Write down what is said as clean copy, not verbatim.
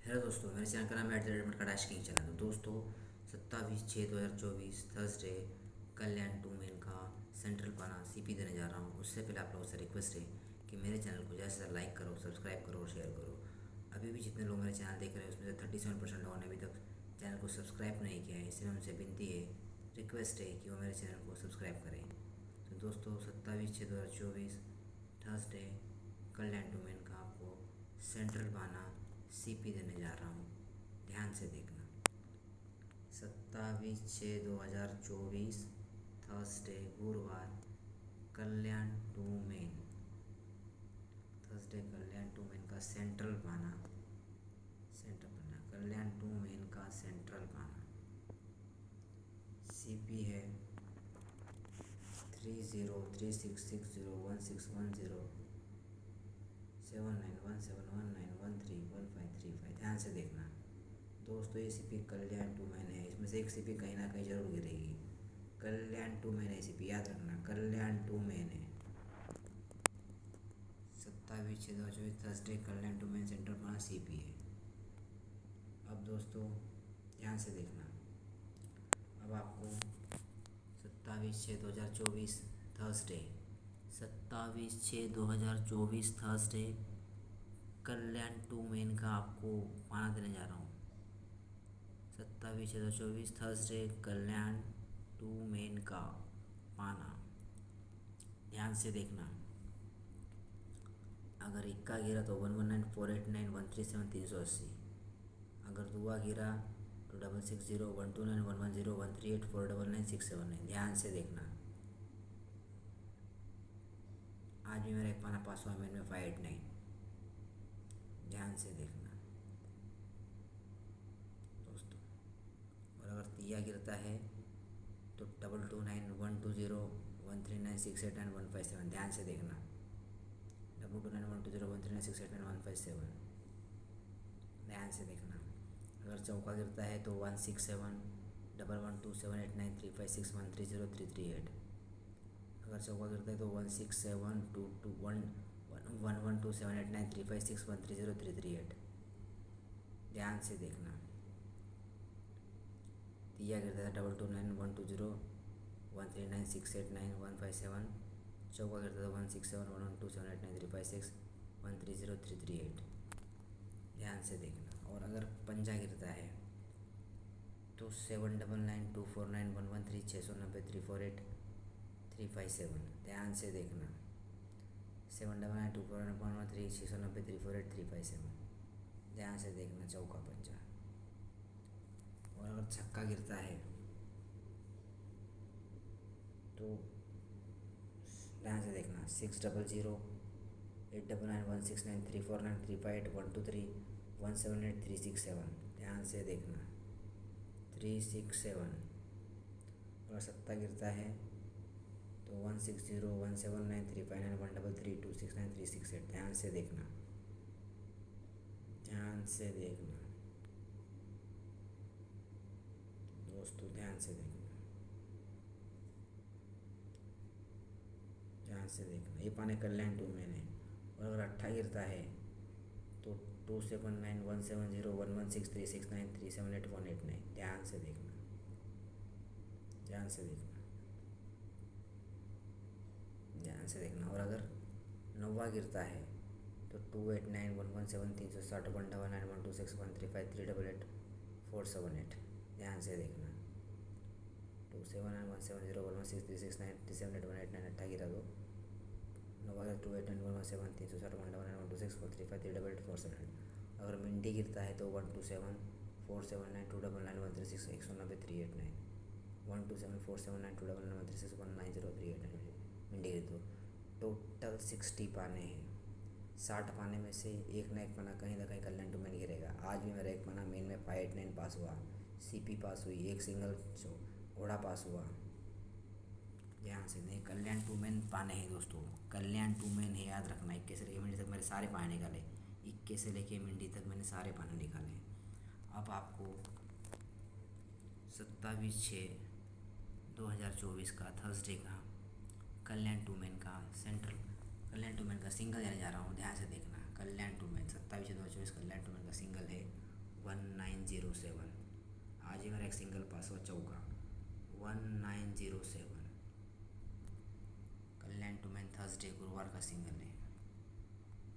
Hello दोस्तों, मेरे channel का नाम है एंटरटेनमेंट का डैश किंग चैनल। तो दोस्तों 27/6/2024 थर्सडे कल्याण टू मेन का सेंट्रल पाना सीपी देने जा रहा हूँ। उससे पहले आप लोगों से रिक्वेस्ट है कि मेरे चैनल को जैसे ज़्यादा लाइक करो, सब्सक्राइब करो और शेयर करो। अभी भी जितने लोग मेरे चैनल देख रहे हैं उसमें से 37% लोगों ने अभी तक चैनल को सब्सक्राइब नहीं किया है, इसलिए उनसे विनती है, रिक्वेस्ट है कि वो मेरे चैनल को सब्सक्राइब करें। तो दोस्तों 27/6/2024 थर्सडे कल्याण टू मेन का आपको सेंट्रल पाना सीपी देने जा रहा हूँ, ध्यान से देखना। 27/6/2024 थर्सडे गुरुवार Kalyan to main, Thursday Kalyan to main का सेंट्रल पाना कल्याण टू मेन का सेंट्रल पाना सीपी है 3036616107917191315315। ध्यान से देखना दोस्तों, ये सीपी कल्याण टू मैन है, इसमें से एक सीपी कहीं ना कहीं जरूर गिरेगी। कल्याण टू मैन है सीपी, याद रखना कल्याण टू मैन है। 27/6/2024 Thursday Kalyan to main centre पाना सीपी है। अब दोस्तों ध्यान से देखना, अब आपको 27/6/2024 Thursday 27/6/2024 Thursday Kalyan to main का आपको पाना देने जा रहा हूँ। 27/6/2024 थर्सडे कल्याण टू मेन का पाना, ध्यान से देखना। अगर इक्का गिरा तो 119489137380। अगर दुआ गिरा तो 660129110138499679। ध्यान से देखना। आज भी मेरा एक पाना पास हुआ मेन में 589। ध्यान से देखना दोस्तों। और अगर तिया गिरता है तो 2291201396891557। ध्यान से देखना 2291201396891557। ध्यान से देखना। अगर चौका गिरता है तो 167112789356130338। अगर चौका गिरता है तो 16721127893561303338। ध्यान से देखना। तिया गिरता है 2291201396891557। चौका गिरता है 167112789356130338। ध्यान से देखना। और अगर पंजा गिरता है तो 799249113690348357। ध्यान से देखना 799249113690348357। ध्यान से देखना चौका पंजा। और अगर छक्का गिरता है तो ध्यान से देखना 60008991693493581231783671। ध्यान से देखना 367। अगर सत्ता गिरता है तो 160179359133269368। ध्यान से देखना, ध्यान से देखना दोस्तों, ध्यान से देखना, ध्यान से देखना। ये पाने कल्याण टू में है। और अगर अट्ठा गिरता है तो 279110116369378189। ध्यान से देखना, ध्यान से देखना, ध्यान से देखना। और अगर नौवा गिरता है तो 2891173617912613538848। ध्यान से देखना 279170116369378189। अट्ठा गिरा दो नौवा 2891173617912643538848। अगर मिंडी गिरता है तो 1274792991361931903891274749291369। 127479299136190389। मिंडी गिर दो। टोटल 60 पाने हैं। 60 पाने में से एक ना एक पाना कहीं ना कहीं कल्याण टू मेन गिरेगा। आज भी मेरा एक पाना मेन में 589 पास हुआ, सीपी पास हुई, एक सिंगल घोड़ा पास हुआ। ध्यान से नहीं, कल्याण टू मेन पाने हैं दोस्तों, कल्याण टू मेन है, याद रखना। 21 से लेके मिनटी तक मेरे सारे पाने निकाले, 21 से लेके मिनटी तक मैंने सारे पाने निकाले। अब आपको 27/6/2024 का थर्सडे का कल्याण टू मेन का सेंट्रल सिंगल जाने जा रहा हूँ। ध्यान से देखना Kalyan to main 27/6/2024 Kalyan to main का सिंगल है 1907। आज ही मेरा एक सिंगल पास हुआ चौका, 1907। कल्याण टू मैन थर्सडे गुरुवार का सिंगल है।